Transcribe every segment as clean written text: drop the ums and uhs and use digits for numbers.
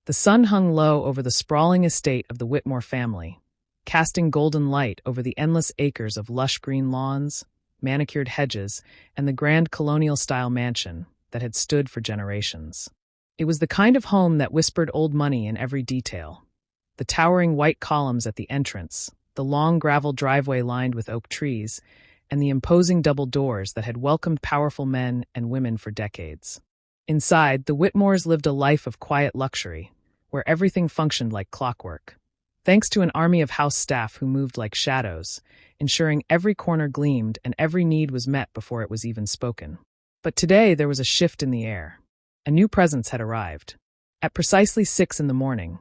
The sun hung low over the sprawling estate of the Whitmore family, casting golden light over the endless acres of lush green lawns, manicured hedges, and the grand colonial-style mansion that had stood for generations. It was the kind of home that whispered old money in every detail. The towering white columns at the entrance, the long gravel driveway lined with oak trees, and the imposing double doors that had welcomed powerful men and women for decades. Inside, the Whitmores lived a life of quiet luxury, where everything functioned like clockwork. Thanks to an army of house staff who moved like shadows, ensuring every corner gleamed and every need was met before it was even spoken. But today there was a shift in the air. A new presence had arrived. At precisely 6 a.m,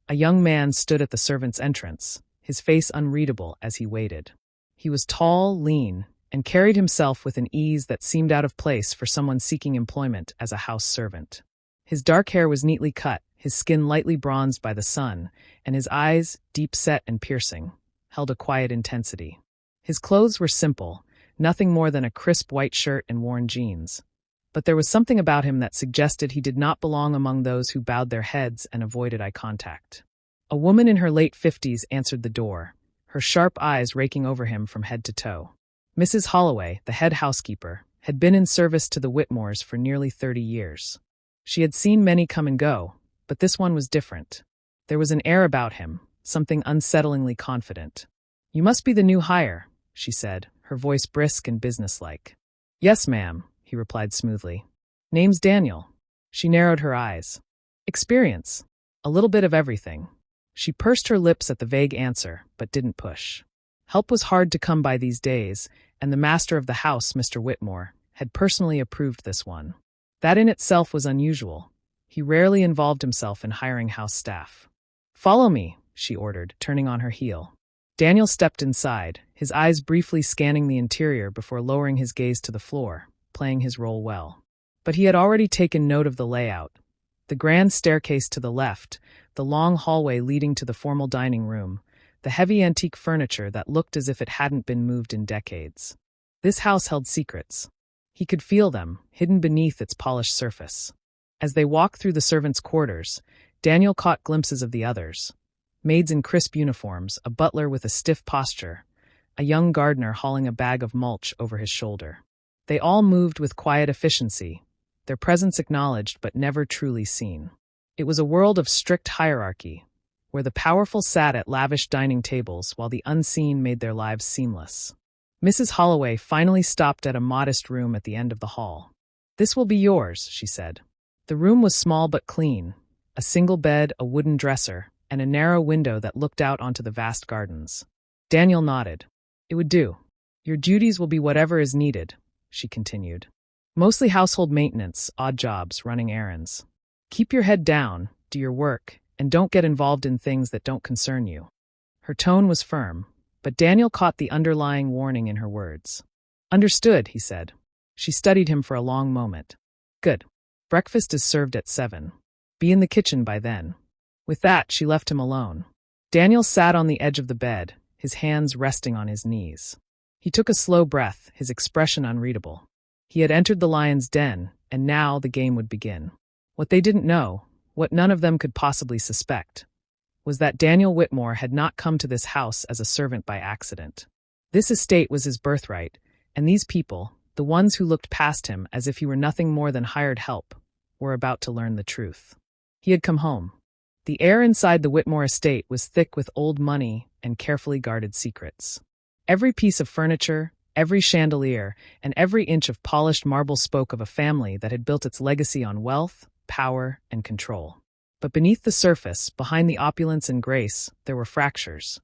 a young man stood at the servants' entrance, his face unreadable as he waited. He was tall, lean, and carried himself with an ease that seemed out of place for someone seeking employment as a house servant. His dark hair was neatly cut, his skin lightly bronzed by the sun, and his eyes, deep-set and piercing, held a quiet intensity. His clothes were simple, nothing more than a crisp white shirt and worn jeans. But there was something about him that suggested he did not belong among those who bowed their heads and avoided eye contact. A woman in her late 50s answered the door, her sharp eyes raking over him from head to toe. Mrs. Holloway, the head housekeeper, had been in service to the Whitmores for nearly 30 years. She had seen many come and go, but this one was different. There was an air about him, something unsettlingly confident. "You must be the new hire," she said, her voice brisk and businesslike. "Yes, ma'am," he replied smoothly. "Name's Daniel." She narrowed her eyes. "Experience. A little bit of everything." She pursed her lips at the vague answer, but didn't push. Help was hard to come by these days, and the master of the house, Mr. Whitmore, had personally approved this one. That in itself was unusual. He rarely involved himself in hiring house staff. "Follow me," she ordered, turning on her heel. Daniel stepped inside, his eyes briefly scanning the interior before lowering his gaze to the floor, playing his role well. But he had already taken note of the layout. The grand staircase to the left, the long hallway leading to the formal dining room, the heavy antique furniture that looked as if it hadn't been moved in decades. This house held secrets. He could feel them, hidden beneath its polished surface. As they walked through the servants' quarters, Daniel caught glimpses of the others. Maids in crisp uniforms, a butler with a stiff posture, a young gardener hauling a bag of mulch over his shoulder. They all moved with quiet efficiency, their presence acknowledged but never truly seen. It was a world of strict hierarchy, where the powerful sat at lavish dining tables while the unseen made their lives seamless. Mrs. Holloway finally stopped at a modest room at the end of the hall. "This will be yours," she said. The room was small but clean, a single bed, a wooden dresser, and a narrow window that looked out onto the vast gardens. Daniel nodded. "It would do. Your duties will be whatever is needed," she continued. "Mostly household maintenance, odd jobs, running errands. Keep your head down, do your work, and don't get involved in things that don't concern you." Her tone was firm, but Daniel caught the underlying warning in her words. "Understood," he said. She studied him for a long moment. "Good. Breakfast is served at 7. Be in the kitchen by then." With that, she left him alone. Daniel sat on the edge of the bed, his hands resting on his knees. He took a slow breath, his expression unreadable. He had entered the lion's den, and now the game would begin. What they didn't know, what none of them could possibly suspect, was that Daniel Whitmore had not come to this house as a servant by accident. This estate was his birthright, and these people, the ones who looked past him as if he were nothing more than hired help, were about to learn the truth. He had come home. The air inside the Whitmore estate was thick with old money and carefully guarded secrets. Every piece of furniture, every chandelier, and every inch of polished marble spoke of a family that had built its legacy on wealth, power, and control. But beneath the surface, behind the opulence and grace, there were fractures,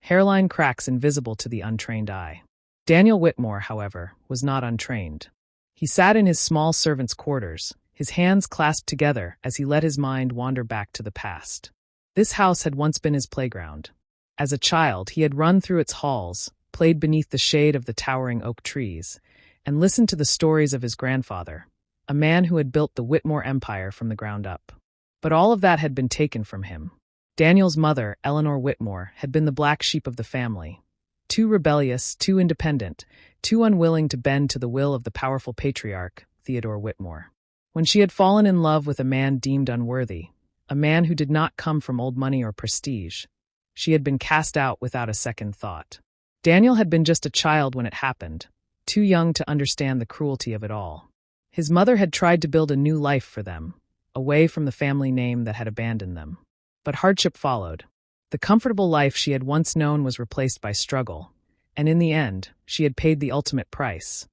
hairline cracks invisible to the untrained eye. Daniel Whitmore, however, was not untrained. He sat in his small servants' quarters, his hands clasped together as he let his mind wander back to the past. This house had once been his playground. As a child, he had run through its halls, played beneath the shade of the towering oak trees, and listened to the stories of his grandfather, a man who had built the Whitmore empire from the ground up. But all of that had been taken from him. Daniel's mother, Eleanor Whitmore, had been the black sheep of the family. Too rebellious, too independent, too unwilling to bend to the will of the powerful patriarch, Theodore Whitmore. When she had fallen in love with a man deemed unworthy, a man who did not come from old money or prestige. She had been cast out without a second thought. Daniel had been just a child when it happened, too young to understand the cruelty of it all. His mother had tried to build a new life for them, away from the family name that had abandoned them. But hardship followed. The comfortable life she had once known was replaced by struggle, and in the end, she had paid the ultimate price.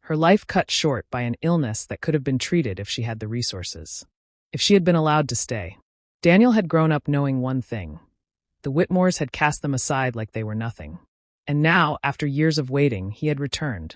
Her life cut short by an illness that could have been treated if she had the resources. If she had been allowed to stay. Daniel had grown up knowing one thing. The Whitmores had cast them aside like they were nothing. And now, after years of waiting, he had returned.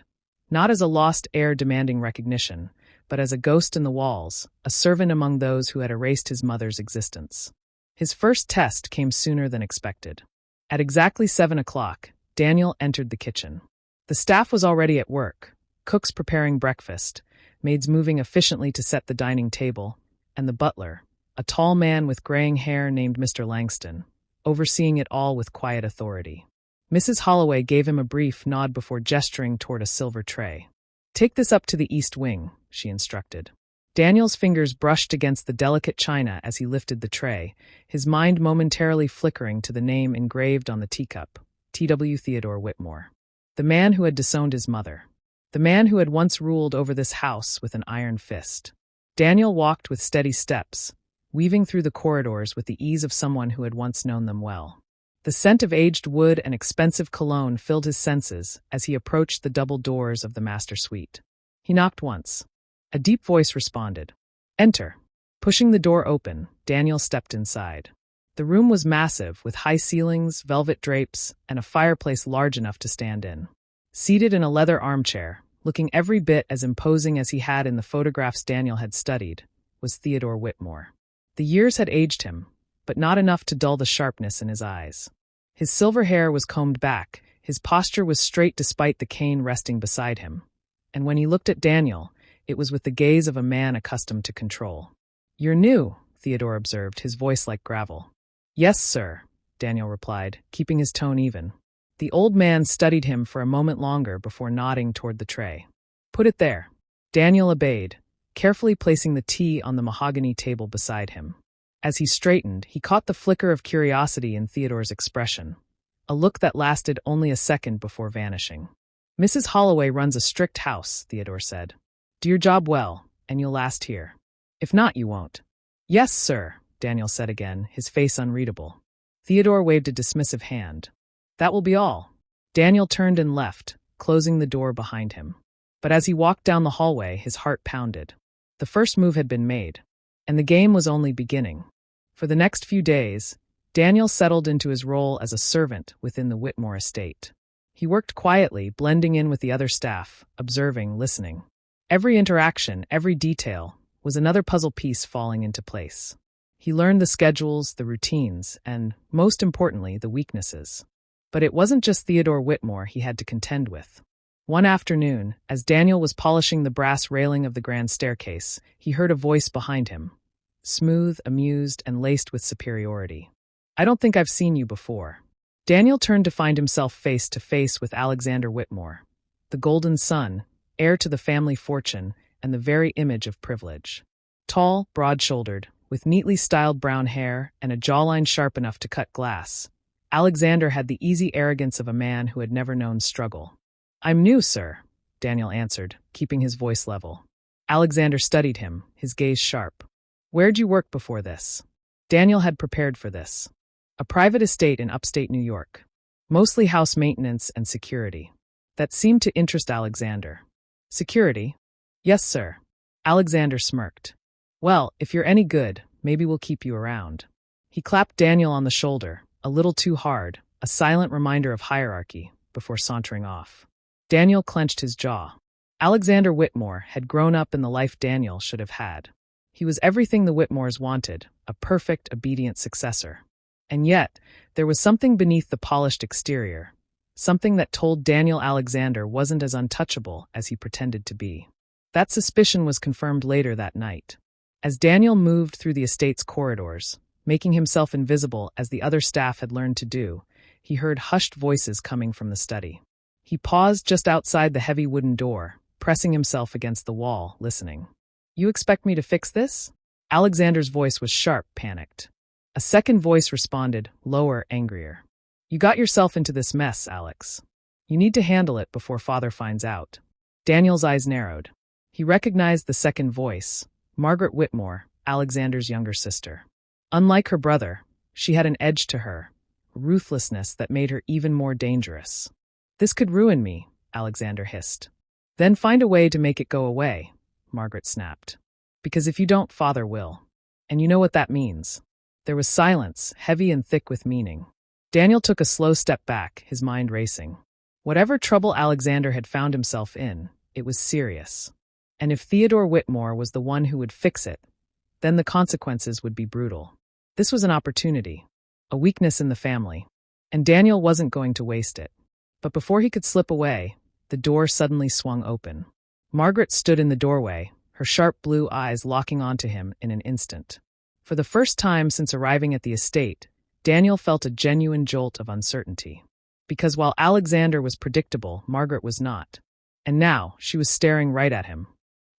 Not as a lost heir demanding recognition, but as a ghost in the walls, a servant among those who had erased his mother's existence. His first test came sooner than expected. At exactly 7 o'clock, Daniel entered the kitchen. The staff was already at work, cooks preparing breakfast, maids moving efficiently to set the dining table, and the butler, a tall man with graying hair named Mr. Langston, overseeing it all with quiet authority. Mrs. Holloway gave him a brief nod before gesturing toward a silver tray. "Take this up to the east wing," she instructed. Daniel's fingers brushed against the delicate china as he lifted the tray, his mind momentarily flickering to the name engraved on the teacup, T.W. Theodore Whitmore. The man who had disowned his mother. The man who had once ruled over this house with an iron fist. Daniel walked with steady steps, weaving through the corridors with the ease of someone who had once known them well. The scent of aged wood and expensive cologne filled his senses as he approached the double doors of the master suite. He knocked once. A deep voice responded. "Enter." Pushing the door open, Daniel stepped inside. The room was massive, with high ceilings, velvet drapes, and a fireplace large enough to stand in. Seated in a leather armchair, looking every bit as imposing as he had in the photographs Daniel had studied, was Theodore Whitmore. The years had aged him, but not enough to dull the sharpness in his eyes. His silver hair was combed back, his posture was straight despite the cane resting beside him. And when he looked at Daniel, it was with the gaze of a man accustomed to control. "You're new," Theodore observed, his voice like gravel. "Yes, sir," Daniel replied, keeping his tone even. The old man studied him for a moment longer before nodding toward the tray. "Put it there." Daniel obeyed, carefully placing the tea on the mahogany table beside him. As he straightened, he caught the flicker of curiosity in Theodore's expression, a look that lasted only a second before vanishing. "Mrs. Holloway runs a strict house," Theodore said. "Do your job well, and you'll last here. If not, you won't." "Yes, sir," Daniel said again, his face unreadable. Theodore waved a dismissive hand. "That will be all." Daniel turned and left, closing the door behind him. But as he walked down the hallway, his heart pounded. The first move had been made, and the game was only beginning. For the next few days, Daniel settled into his role as a servant within the Whitmore estate. He worked quietly, blending in with the other staff, observing, listening. Every interaction, every detail, was another puzzle piece falling into place. He learned the schedules, the routines, and, most importantly, the weaknesses. But it wasn't just Theodore Whitmore he had to contend with. One afternoon, as Daniel was polishing the brass railing of the grand staircase, he heard a voice behind him, smooth, amused, and laced with superiority. "I don't think I've seen you before." Daniel turned to find himself face to face with Alexander Whitmore, the golden son, heir to the family fortune, and the very image of privilege. Tall, broad-shouldered, with neatly styled brown hair and a jawline sharp enough to cut glass, Alexander had the easy arrogance of a man who had never known struggle. "I'm new, sir," Daniel answered, keeping his voice level. Alexander studied him, his gaze sharp. "Where'd you work before this?" Daniel had prepared for this. A private estate in upstate New York. Mostly house maintenance and security. That seemed to interest Alexander. "Security?" "Yes, sir." Alexander smirked. "Well, if you're any good, maybe we'll keep you around." He clapped Daniel on the shoulder, a little too hard, a silent reminder of hierarchy, before sauntering off. Daniel clenched his jaw. Alexander Whitmore had grown up in the life Daniel should have had. He was everything the Whitmores wanted, a perfect, obedient successor. And yet, there was something beneath the polished exterior, something that told Daniel Alexander wasn't as untouchable as he pretended to be. That suspicion was confirmed later that night. As Daniel moved through the estate's corridors, making himself invisible as the other staff had learned to do, he heard hushed voices coming from the study. He paused just outside the heavy wooden door, pressing himself against the wall, listening. "You expect me to fix this?" Alexander's voice was sharp, panicked. A second voice responded, lower, angrier. You got yourself into this mess, Alex. You need to handle it before father finds out. Daniel's eyes narrowed. He recognized the second voice, Margaret Whitmore, Alexander's younger sister. Unlike her brother, she had an edge to her, ruthlessness that made her even more dangerous. This could ruin me, Alexander hissed. Then find a way to make it go away, Margaret snapped. Because if you don't, father will. And you know what that means. There was silence, heavy and thick with meaning. Daniel took a slow step back, his mind racing. Whatever trouble Alexander had found himself in, it was serious. And if Theodore Whitmore was the one who would fix it, then the consequences would be brutal. This was an opportunity, a weakness in the family, and Daniel wasn't going to waste it. But before he could slip away, the door suddenly swung open. Margaret stood in the doorway, her sharp blue eyes locking onto him in an instant. For the first time since arriving at the estate, Daniel felt a genuine jolt of uncertainty. Because while Alexander was predictable, Margaret was not. And now, she was staring right at him.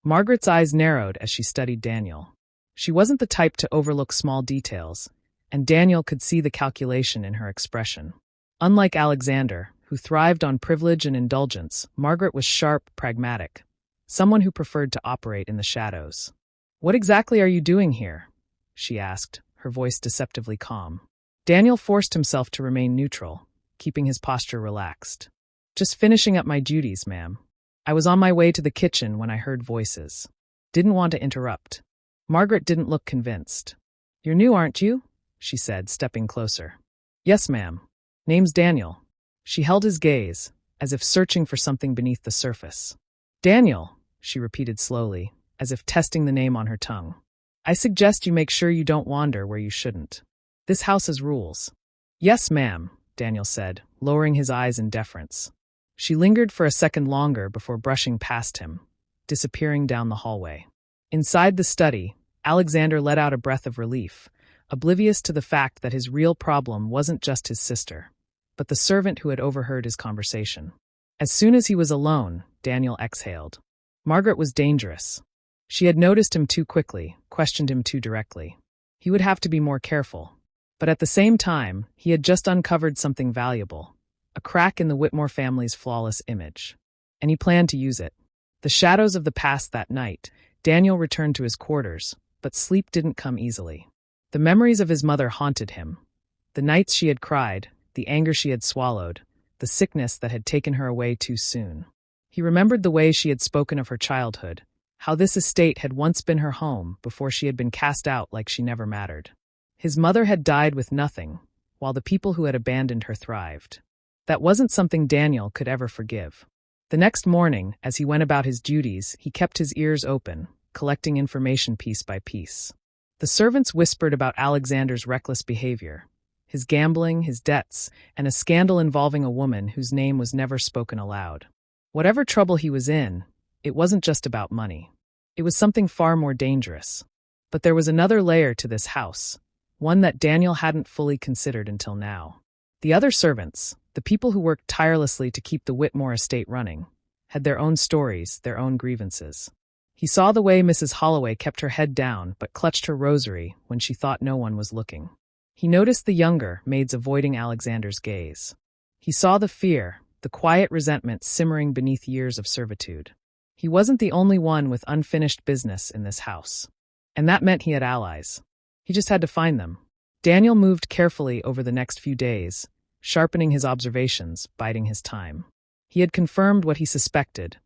Margaret's eyes narrowed as she studied Daniel. She wasn't the type to overlook small details, and Daniel could see the calculation in her expression. Unlike Alexander, who thrived on privilege and indulgence, Margaret was sharp, pragmatic, someone who preferred to operate in the shadows. What exactly are you doing here? She asked, her voice deceptively calm. Daniel forced himself to remain neutral, keeping his posture relaxed. Just finishing up my duties, ma'am. I was on my way to the kitchen when I heard voices. Didn't want to interrupt. Margaret didn't look convinced. You're new, aren't you? She said, stepping closer. Yes, ma'am. Name's Daniel. She held his gaze, as if searching for something beneath the surface. Daniel, she repeated slowly, as if testing the name on her tongue. I suggest you make sure you don't wander where you shouldn't. This house has rules. Yes, ma'am, Daniel said, lowering his eyes in deference. She lingered for a second longer before brushing past him, disappearing down the hallway. Inside the study, Alexander let out a breath of relief, oblivious to the fact that his real problem wasn't just his sister, but the servant who had overheard his conversation. As soon as he was alone, Daniel exhaled. Margaret was dangerous. She had noticed him too quickly, questioned him too directly. He would have to be more careful. But at the same time, he had just uncovered something valuable, a crack in the Whitmore family's flawless image. And he planned to use it. The shadows of the past that night, Daniel returned to his quarters, but sleep didn't come easily. The memories of his mother haunted him. The nights she had cried, the anger she had swallowed, the sickness that had taken her away too soon. He remembered the way she had spoken of her childhood, how this estate had once been her home before she had been cast out like she never mattered. His mother had died with nothing, while the people who had abandoned her thrived. That wasn't something Daniel could ever forgive. The next morning, as he went about his duties, he kept his ears open, collecting information piece by piece. The servants whispered about Alexander's reckless behavior, his gambling, his debts, and a scandal involving a woman whose name was never spoken aloud. Whatever trouble he was in, it wasn't just about money. It was something far more dangerous. But there was another layer to this house, one that Daniel hadn't fully considered until now. The other servants, the people who worked tirelessly to keep the Whitmore estate running, had their own stories, their own grievances. He saw the way Mrs. Holloway kept her head down but clutched her rosary when she thought no one was looking. He noticed the younger maids avoiding Alexander's gaze. He saw the fear, the quiet resentment simmering beneath years of servitude. He wasn't the only one with unfinished business in this house. And that meant he had allies. He just had to find them. Daniel moved carefully over the next few days, sharpening his observations, biding his time. He had confirmed what he suspected.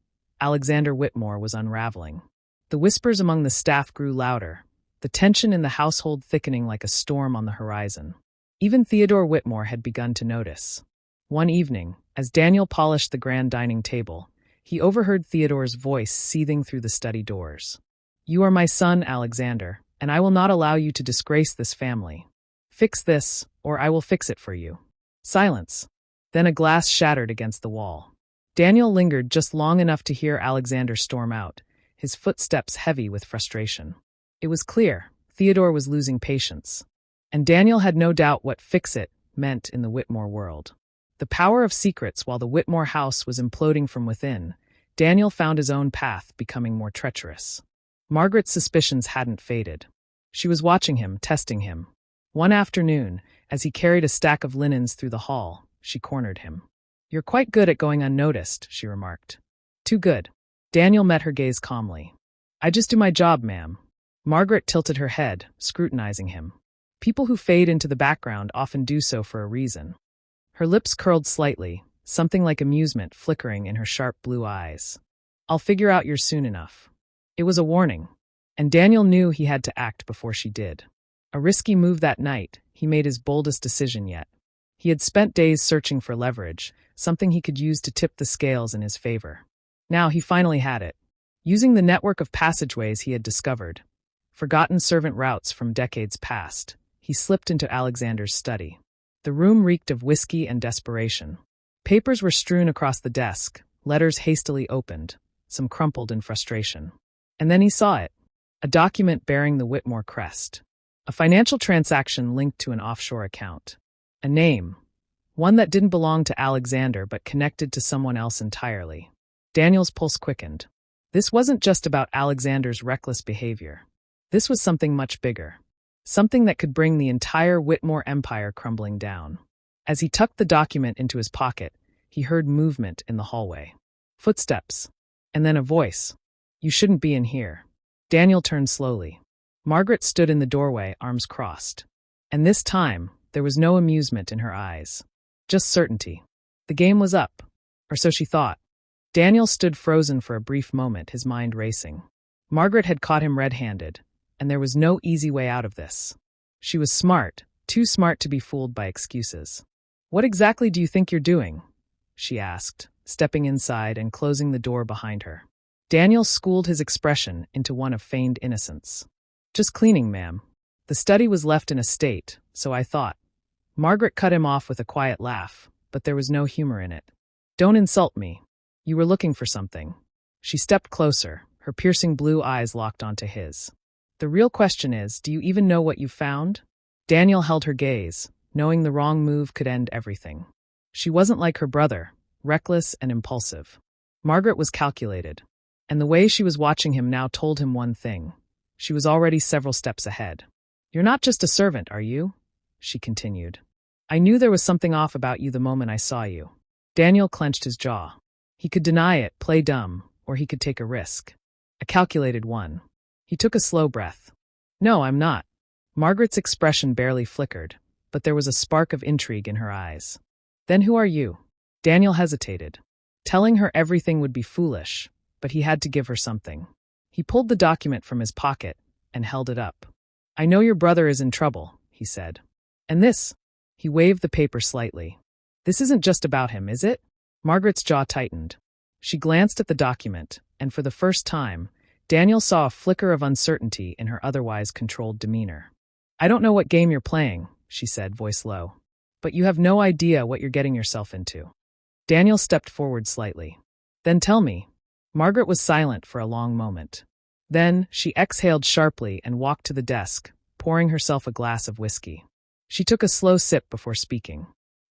Alexander Whitmore was unraveling. The whispers among the staff grew louder, the tension in the household thickening like a storm on the horizon. Even Theodore Whitmore had begun to notice. One evening, as Daniel polished the grand dining table, he overheard Theodore's voice seething through the study doors. "You are my son, Alexander, and I will not allow you to disgrace this family. Fix this, or I will fix it for you." Silence. Then a glass shattered against the wall. Daniel lingered just long enough to hear Alexander storm out, his footsteps heavy with frustration. It was clear, Theodore was losing patience. And Daniel had no doubt what "fix it" meant in the Whitmore world. The power of secrets while the Whitmore house was imploding from within, Daniel found his own path becoming more treacherous. Margaret's suspicions hadn't faded. She was watching him, testing him. One afternoon, as he carried a stack of linens through the hall, she cornered him. "You're quite good at going unnoticed," she remarked. "Too good." Daniel met her gaze calmly. "I just do my job, ma'am." Margaret tilted her head, scrutinizing him. People who fade into the background often do so for a reason. Her lips curled slightly, something like amusement flickering in her sharp blue eyes. "I'll figure out yours soon enough." It was a warning, and Daniel knew he had to act before she did. A risky move that night, he made his boldest decision yet. He had spent days searching for leverage, something he could use to tip the scales in his favor. Now he finally had it. Using the network of passageways he had discovered, forgotten servant routes from decades past, he slipped into Alexander's study. The room reeked of whiskey and desperation. Papers were strewn across the desk, letters hastily opened, some crumpled in frustration. And then he saw it. A document bearing the Whitmore crest. A financial transaction linked to an offshore account. A name. One that didn't belong to Alexander but connected to someone else entirely. Daniel's pulse quickened. This wasn't just about Alexander's reckless behavior. This was something much bigger. Something that could bring the entire Whitmore empire crumbling down. As he tucked the document into his pocket, he heard movement in the hallway. Footsteps. And then a voice. "You shouldn't be in here." Daniel turned slowly. Margaret stood in the doorway, arms crossed. And this time, there was no amusement in her eyes. Just certainty. The game was up. Or so she thought. Daniel stood frozen for a brief moment, his mind racing. Margaret had caught him red-handed, and there was no easy way out of this. She was smart, too smart to be fooled by excuses. "What exactly do you think you're doing?" she asked, stepping inside and closing the door behind her. Daniel schooled his expression into one of feigned innocence. "Just cleaning, ma'am. The study was left in a state, so I thought." Margaret cut him off with a quiet laugh, but there was no humor in it. "Don't insult me. You were looking for something." She stepped closer, her piercing blue eyes locked onto his. "The real question is, do you even know what you found?" Daniel held her gaze, knowing the wrong move could end everything. She wasn't like her brother, reckless and impulsive. Margaret was calculated, and the way she was watching him now told him one thing. She was already several steps ahead. "You're not just a servant, are you?" she continued. "I knew there was something off about you the moment I saw you." Daniel clenched his jaw. He could deny it, play dumb, or he could take a risk. A calculated one. He took a slow breath. "No, I'm not." Margaret's expression barely flickered, but there was a spark of intrigue in her eyes. "Then who are you?" Daniel hesitated. Telling her everything would be foolish, but he had to give her something. He pulled the document from his pocket and held it up. "I know your brother is in trouble," he said. "And this?" He waved the paper slightly. "This isn't just about him, is it?" Margaret's jaw tightened. She glanced at the document, and for the first time, Daniel saw a flicker of uncertainty in her otherwise controlled demeanor. "I don't know what game you're playing," she said, voice low. "But you have no idea what you're getting yourself into." Daniel stepped forward slightly. "Then tell me." Margaret was silent for a long moment. Then, she exhaled sharply and walked to the desk, pouring herself a glass of whiskey. She took a slow sip before speaking.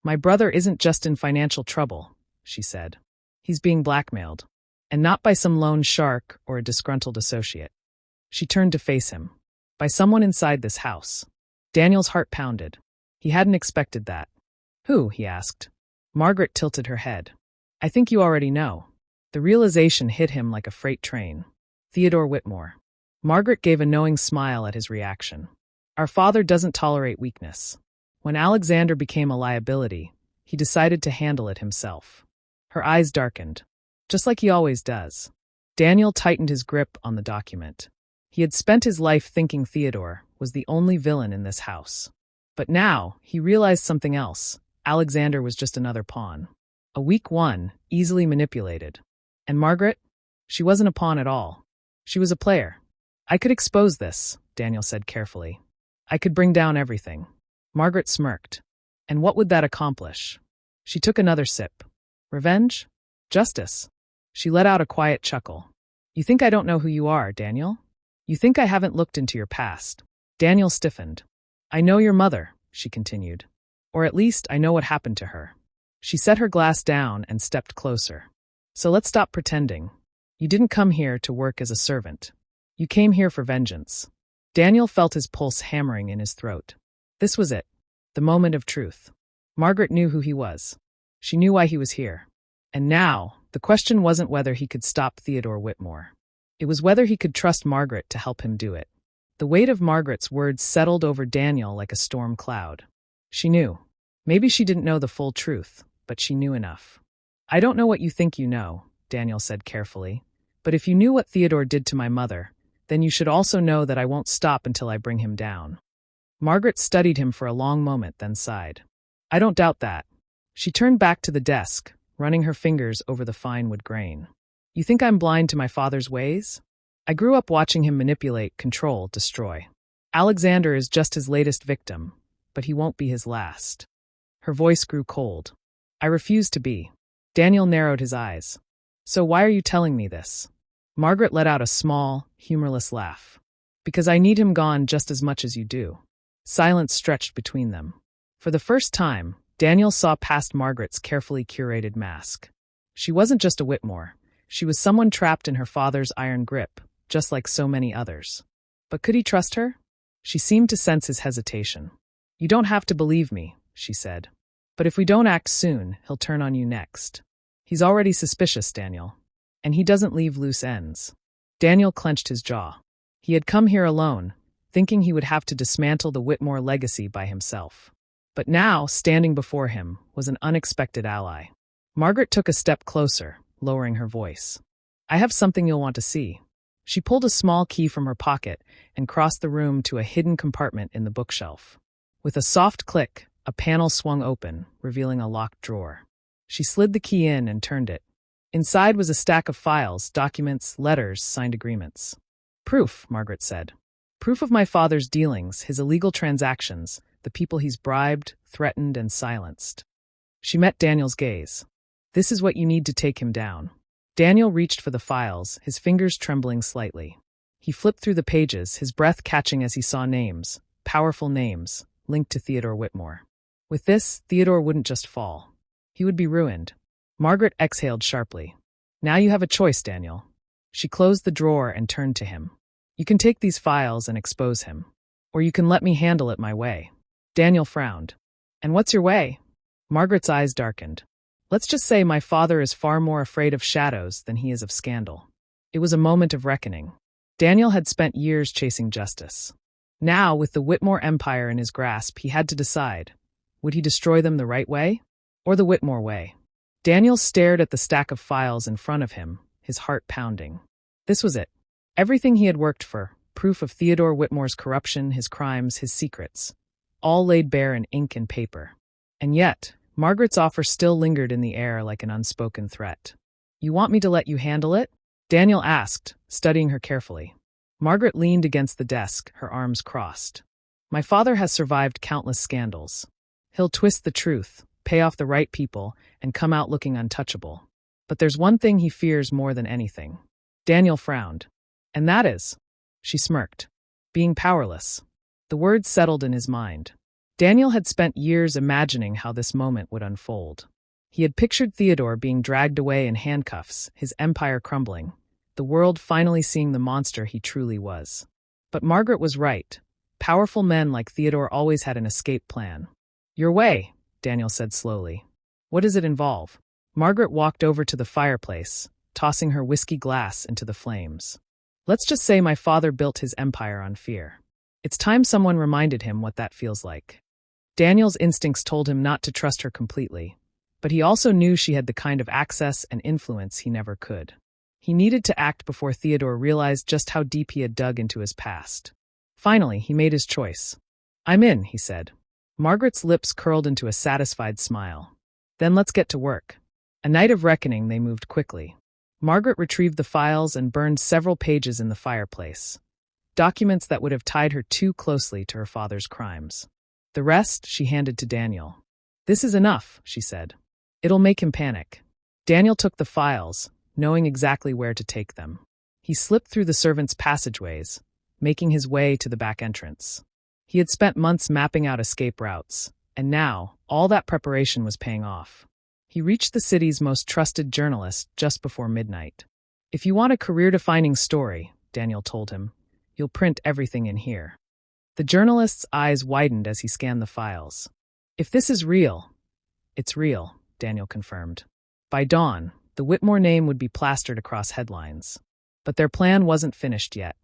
"My brother isn't just in financial trouble," she said. "He's being blackmailed. And not by some lone shark or a disgruntled associate." She turned to face him. "By someone inside this house." Daniel's heart pounded. He hadn't expected that. "Who?" he asked. Margaret tilted her head. "I think you already know." The realization hit him like a freight train. Theodore Whitmore. Margaret gave a knowing smile at his reaction. "Our father doesn't tolerate weakness. When Alexander became a liability, he decided to handle it himself." Her eyes darkened. "Just like he always does." Daniel tightened his grip on the document. He had spent his life thinking Theodore was the only villain in this house. But now, he realized something else. Alexander was just another pawn. A weak one, easily manipulated. And Margaret? She wasn't a pawn at all. She was a player. "I could expose this," Daniel said carefully. "I could bring down everything." Margaret smirked. "And what would that accomplish?" She took another sip. "Revenge? Justice?" She let out a quiet chuckle. "You think I don't know who you are, Daniel? You think I haven't looked into your past?" Daniel stiffened. "I know your mother," she continued. "Or at least I know what happened to her." She set her glass down and stepped closer. "So let's stop pretending. You didn't come here to work as a servant. You came here for vengeance." Daniel felt his pulse hammering in his throat. This was it. The moment of truth. Margaret knew who he was. She knew why he was here. And now, the question wasn't whether he could stop Theodore Whitmore. It was whether he could trust Margaret to help him do it. The weight of Margaret's words settled over Daniel like a storm cloud. She knew. Maybe she didn't know the full truth, but she knew enough. I don't know what you think you know, Daniel said carefully, but if you knew what Theodore did to my mother, then you should also know that I won't stop until I bring him down. Margaret studied him for a long moment, then sighed. I don't doubt that. She turned back to the desk, running her fingers over the fine wood grain. You think I'm blind to my father's ways? I grew up watching him manipulate, control, destroy. Alexander is just his latest victim, but he won't be his last. Her voice grew cold. I refuse to be. Daniel narrowed his eyes. So why are you telling me this? Margaret let out a small, humorless laugh. Because I need him gone just as much as you do. Silence stretched between them. For the first time, Daniel saw past Margaret's carefully curated mask. She wasn't just a Whitmore. She was someone trapped in her father's iron grip, just like so many others. But could he trust her? She seemed to sense his hesitation. You don't have to believe me, she said. But if we don't act soon, he'll turn on you next. He's already suspicious, Daniel. And he doesn't leave loose ends. Daniel clenched his jaw. He had come here alone, thinking he would have to dismantle the Whitmore legacy by himself. But now, standing before him, was an unexpected ally. Margaret took a step closer, lowering her voice. I have something you'll want to see. She pulled a small key from her pocket and crossed the room to a hidden compartment in the bookshelf. With a soft click, a panel swung open, revealing a locked drawer. She slid the key in and turned it. Inside was a stack of files, documents, letters, signed agreements. Proof, Margaret said. Proof of my father's dealings, his illegal transactions, the people he's bribed, threatened, and silenced. She met Daniel's gaze. This is what you need to take him down. Daniel reached for the files, his fingers trembling slightly. He flipped through the pages, his breath catching as he saw names, powerful names, linked to Theodore Whitmore. With this, Theodore wouldn't just fall. He would be ruined. Margaret exhaled sharply. Now you have a choice, Daniel. She closed the drawer and turned to him. You can take these files and expose him. Or you can let me handle it my way. Daniel frowned. And what's your way? Margaret's eyes darkened. Let's just say my father is far more afraid of shadows than he is of scandal. It was a moment of reckoning. Daniel had spent years chasing justice. Now, with the Whitmore empire in his grasp, he had to decide. Would he destroy them the right way? Or the Whitmore way? Daniel stared at the stack of files in front of him, his heart pounding. This was it. Everything he had worked for, proof of Theodore Whitmore's corruption, his crimes, his secrets, all laid bare in ink and paper. And yet, Margaret's offer still lingered in the air like an unspoken threat. You want me to let you handle it? Daniel asked, studying her carefully. Margaret leaned against the desk, her arms crossed. My father has survived countless scandals. He'll twist the truth, pay off the right people, and come out looking untouchable. But there's one thing he fears more than anything. Daniel frowned. And that is, she smirked, being powerless. The words settled in his mind. Daniel had spent years imagining how this moment would unfold. He had pictured Theodore being dragged away in handcuffs, his empire crumbling, the world finally seeing the monster he truly was. But Margaret was right. Powerful men like Theodore always had an escape plan. Your way, Daniel said slowly. What does it involve? Margaret walked over to the fireplace, tossing her whiskey glass into the flames. Let's just say my father built his empire on fear. It's time someone reminded him what that feels like. Daniel's instincts told him not to trust her completely, but he also knew she had the kind of access and influence he never could. He needed to act before Theodore realized just how deep he had dug into his past. Finally, he made his choice. I'm in, he said. Margaret's lips curled into a satisfied smile. Then let's get to work. A night of reckoning, they moved quickly. Margaret retrieved the files and burned several pages in the fireplace. Documents that would have tied her too closely to her father's crimes. The rest she handed to Daniel. This is enough, she said. It'll make him panic. Daniel took the files, knowing exactly where to take them. He slipped through the servants' passageways, making his way to the back entrance. He had spent months mapping out escape routes, and now, all that preparation was paying off. He reached the city's most trusted journalist just before midnight. If you want a career-defining story, Daniel told him, You'll print everything in here." The journalist's eyes widened as he scanned the files. "If this is real, it's real," Daniel confirmed. By dawn, the Whitmore name would be plastered across headlines. But their plan wasn't finished yet.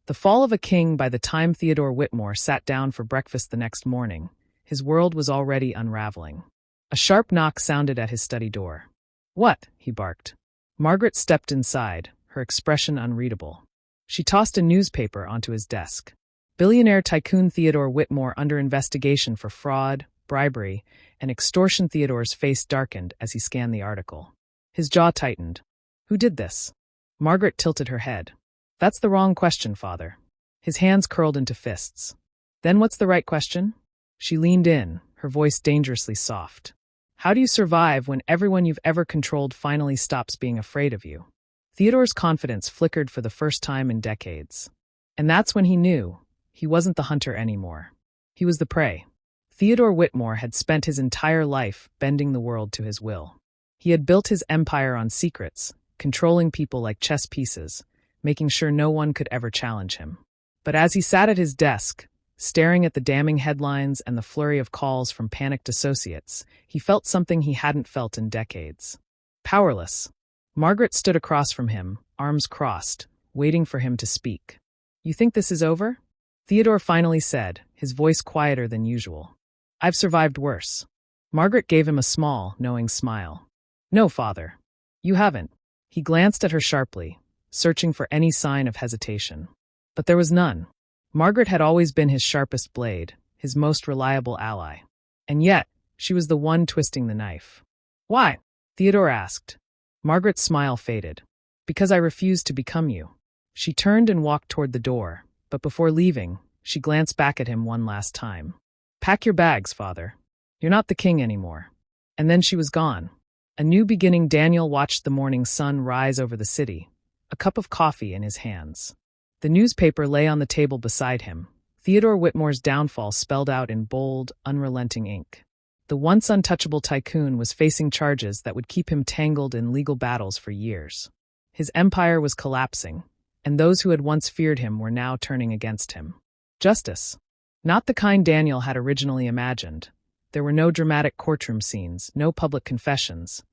The fall of a king. By the time Theodore Whitmore sat down for breakfast the next morning, his world was already unraveling. A sharp knock sounded at his study door. "What?" he barked. Margaret stepped inside, her expression unreadable. She tossed a newspaper onto his desk. Billionaire tycoon Theodore Whitmore under investigation for fraud, bribery, and extortion. Theodore's face darkened as he scanned the article. His jaw tightened. "Who did this?" Margaret tilted her head. "That's the wrong question, Father." His hands curled into fists. "Then what's the right question?" She leaned in, her voice dangerously soft. "How do you survive when everyone you've ever controlled finally stops being afraid of you?" Theodore's confidence flickered for the first time in decades. And that's when he knew he wasn't the hunter anymore. He was the prey. Theodore Whitmore had spent his entire life bending the world to his will. He had built his empire on secrets, controlling people like chess pieces, making sure no one could ever challenge him. But as he sat at his desk, staring at the damning headlines and the flurry of calls from panicked associates, he felt something he hadn't felt in decades. Powerless. Margaret stood across from him, arms crossed, waiting for him to speak. "You think this is over?" Theodore finally said, his voice quieter than usual. "I've survived worse." Margaret gave him a small, knowing smile. "No, Father. You haven't." He glanced at her sharply, searching for any sign of hesitation. But there was none. Margaret had always been his sharpest blade, his most reliable ally. And yet, she was the one twisting the knife. "Why?" Theodore asked. Margaret's smile faded. "Because I refused to become you." She turned and walked toward the door, but before leaving, she glanced back at him one last time. "Pack your bags, Father. You're not the king anymore." And then she was gone. A new beginning. Daniel watched the morning sun rise over the city, a cup of coffee in his hands. The newspaper lay on the table beside him, Theodore Whitmore's downfall spelled out in bold, unrelenting ink. The once untouchable tycoon was facing charges that would keep him tangled in legal battles for years. His empire was collapsing, and those who had once feared him were now turning against him. Justice. Not the kind Daniel had originally imagined. There were no dramatic courtroom scenes, no public confessions,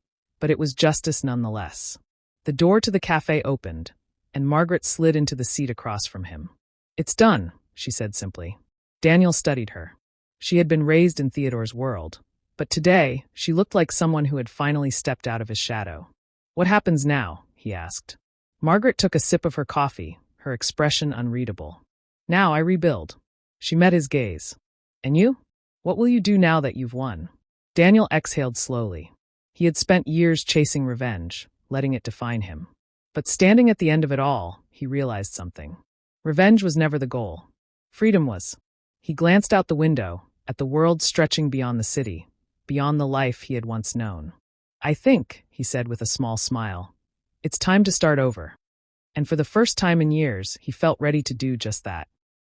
but it was justice nonetheless. The door to the cafe opened, and Margaret slid into the seat across from him. "It's done," she said simply. Daniel studied her. She had been raised in Theodore's world, but today she looked like someone who had finally stepped out of his shadow. "What happens now?" he asked. Margaret took a sip of her coffee, her expression unreadable. "Now I rebuild." She met his gaze. "And you? What will you do now that you've won?" Daniel exhaled slowly. He had spent years chasing revenge, letting it define him. But standing at the end of it all, he realized something. Revenge was never the goal. Freedom was. He glanced out the window, at the world stretching beyond the city, beyond the life he had once known. "I think," he said with a small smile, "it's time to start over." And for the first time in years, he felt ready to do just that.